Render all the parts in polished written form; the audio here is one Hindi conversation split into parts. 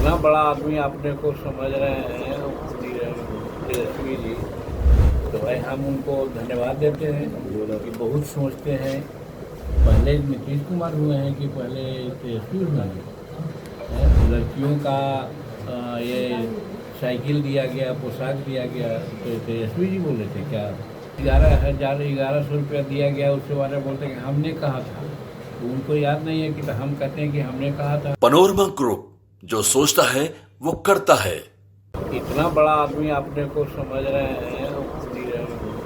इतना बड़ा आदमी अपने को समझ रहे हैं तेजस्वी जी, तो भाई हम उनको धन्यवाद देते हैं कि बहुत सोचते हैं। पहले नीतीश कुमार हुए हैं कि पहले तेजस्वी हुए हैं। लड़कियों का ये साइकिल दिया गया, पोशाक दिया गया, तो तेजस्वी जी बोले थे क्या? 11,000 दिया गया, उसके बारे में बोलते हैं कि हमने कहा था। तो उनको याद नहीं है कि तो हम कहते हैं कि हमने कहा था। पनोरमा ग्रुप, जो सोचता है वो करता है। इतना बड़ा आदमी अपने को समझ रहे हैं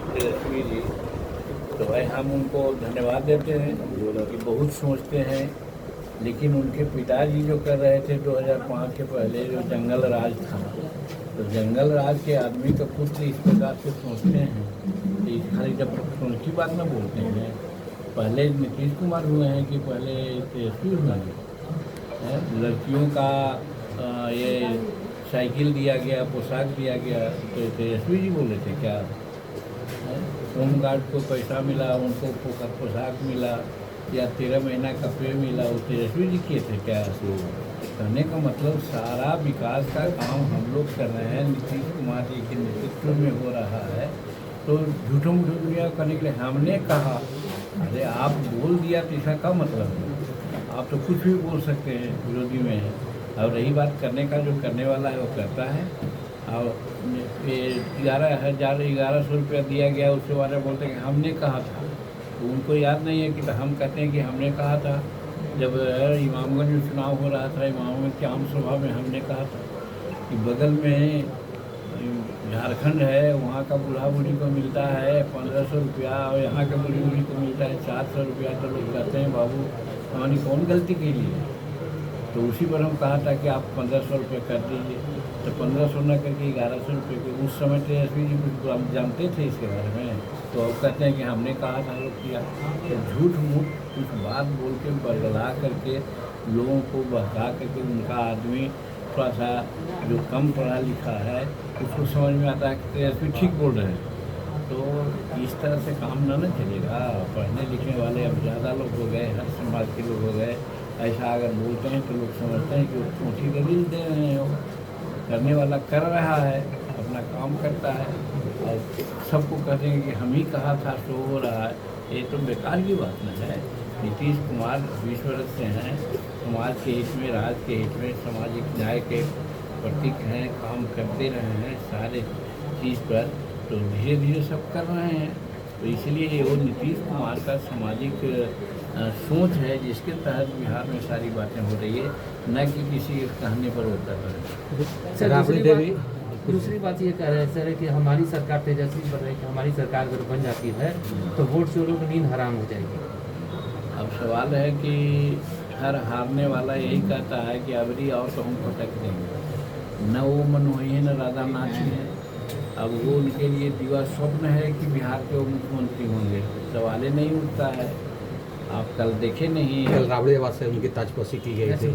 तेजस्वी जी, तो भाई हम उनको धन्यवाद देते हैं कि बहुत सोचते हैं। लेकिन उनके पिताजी जो कर रहे थे 2005 के पहले, जो जंगल राज था, तो जंगल राज के आदमी का पुत्र इस प्रकार से सोचते हैं, तो इस खाली जब सोच की बात न बोलते हैं। पहले नीतीश कुमार हुए हैं कि पहले तेजस्वी हुए हैं। लड़कियों का ये साइकिल दिया गया, पोशाक दिया गया, तो तेजस्वी जी बोले थे क्या? होमगार्ड को पैसा मिला, उनको पोशाक मिला, या 13 महीना का पे मिला, वो तेजस्वी जी किए थे क्या? कहने का मतलब सारा विकास का काम हम लोग कर रहे हैं, नीतीश कुमार जी के नेतृत्व में हो रहा है। तो झूठों मूठों दुनिया करने के लिए हमने कहा, अरे आप बोल दिया तो इसका क्या मतलब है? आप तो कुछ भी बोल सकते हैं, विरोधी में है। और रही बात करने का, जो करने वाला है वो करता है। और 11,100 दिया गया, उसके बारे में बोलते हैं कि हमने कहा था। तो उनको याद नहीं है कि तो हम कहते हैं कि हमने कहा था। जब इमामगंज में चुनाव हो रहा था, इमामगंज की आम सभा में हमने कहा था कि बगल में झारखंड है, वहाँ का बूढ़ा बूढ़ी को मिलता है 1500 रुपया, और यहाँ के बूढ़ी बूढ़ी को मिलता है 400 रुपया। तो लोग कहते हैं बाबू हमारी कौन गलती की लिए? तो उसी पर हम कहा था कि आप 1500 रुपये कर दीजिए। तो 1500 न करके 1100 रुपये के, उस समय तेजस्वी जी कुछ जानते थे इसके बारे में? तो अब कहते हैं कि हमने कहा था, लोग किया। तो झूठ मूठ कुछ बात बोल के बरगला करके लोगों को बहका करके, उनका आदमी थोड़ा सा जो कम पढ़ा लिखा है उसको समझ में आता है कि तेजस्वी ठीक बोल रहे हैं। तो इस तरह से काम न चलेगा। पढ़ने लिखने वाले अब ज़्यादा लोग हो गए, हर समाज के लोग हो गए। ऐसा अगर बोलते हैं तो लोग समझते हैं कि वो ऊँची दलील दे रहे हैं। करने वाला कर रहा है, अपना काम करता है, और सबको कहते हैं कि हम ही कहा था तो हो रहा है। ये तो बेकार की बात न है। नीतीश कुमार 20 वर्ष से हैं, समाज के हित में, राज्य के हित में, सामाजिक न्याय के प्रतीक हैं, काम करते रहे हैं सारे चीज़ पर। तो धीरे धीरे सब कर रहे हैं। तो इसलिए ये वो नीतीश कुमार का सामाजिक सोच है, जिसके तहत बिहार में सारी बातें हो रही है, न कि किसी के कहने पर वो कर रहे हैं। सर, दूसरी बात ये कह रहे हैं सर कि हमारी सरकार तेजस्वी बन रही है, हमारी सरकार अगर बन जाती है तो वोट चोरों की नींद हराम हो जाएगी। अब सवाल है कि हर हारने वाला यही कहता है कि अबरी और तो हम पटक देंगे। न वो मनमोही है, न राधा नाची है। अब वो उनके लिए दिवा स्वप्न है कि बिहार के वो मुख्यमंत्री होंगे, सवाल ही नहीं उठता है। आप कल देखे नहीं, कल राबड़ी आवाज से उनकी ताजपोशी की गई थी।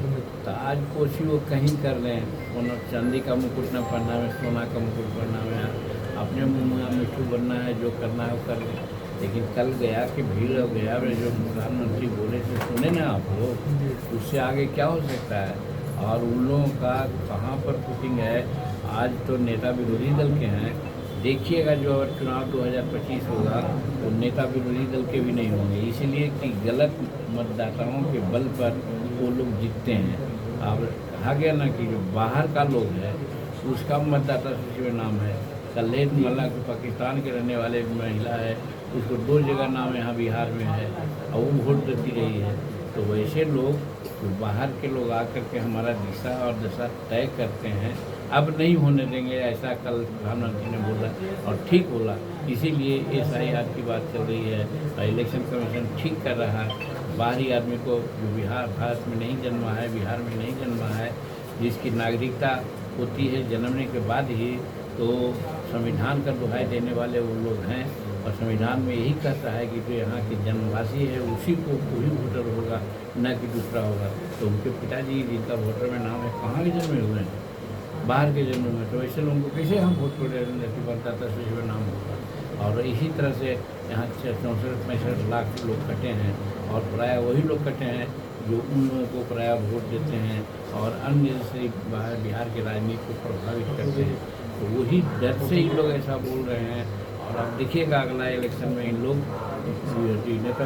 ताजपोशी वो कहीं कर रहे हैं, उन्होंने चांदी का मुकुट न पहनना है, सोना का मुकुट पहनना है, अपने मुँह में मिट्टू बनना है, जो करना है वो कर लें। लेकिन कल गया कि भीड़ हो गया में जो प्रधानमंत्री बोले थे, सुने ना आप लोग, उससे आगे क्या हो सकता है? और उन लोगों का कहाँ पर पुटिंग है? आज तो नेता विरोधी दल के हैं, देखिएगा जो अगर चुनाव 2025 होगा तो नेता विरोधी दल के भी नहीं होंगे, इसीलिए कि गलत मतदाताओं के बल पर वो लोग जीतते हैं। अब कहा गया ना कि जो बाहर का लोग है उसका मतदाता सूची में नाम है। कल्लेद मल्ला जो पाकिस्तान के रहने वाले महिला है, उसको 2 जगह नाम यहाँ बिहार में है, और वो वोट देती रही है। तो वैसे लोग, तो बाहर के लोग आकर के हमारा दिशा और दशा तय करते हैं। अब नहीं होने देंगे, ऐसा कल प्रधानमंत्री ने बोला, और ठीक बोला। इसीलिए SIR की बात चल रही है, और इलेक्शन कमीशन ठीक कर रहा है। बाहरी आदमी को जो भारत में नहीं जन्मा है, बिहार में नहीं जन्मा है, जिसकी नागरिकता होती है जन्मने के बाद ही, तो संविधान का दुहाई देने वाले वो लोग हैं। और संविधान में यही कहता है कि जो यहाँ के जन्मवासी है उसी को कोई वोटर होगा, न कि दूसरा होगा। तो उनके पिताजी जिनका वोटर में नाम है, कहाँ के जन्मे हुए हैं? बाहर के जन्म में। तो ऐसे लोगों को कैसे हम वोट को मतदाता सूची में नाम होगा? और इसी तरह से यहाँ 64-65 लाख लोग कटे हैं, और प्राय वही लोग कटे हैं जो उन लोगों को पराया वोट देते हैं और अन्य जैसे बिहार की राजनीति को प्रभावित करते हैं, तो वही डर से इन लोग ऐसा बोल रहे हैं। और अब देखिएगा अगला इलेक्शन में इन लोग नेता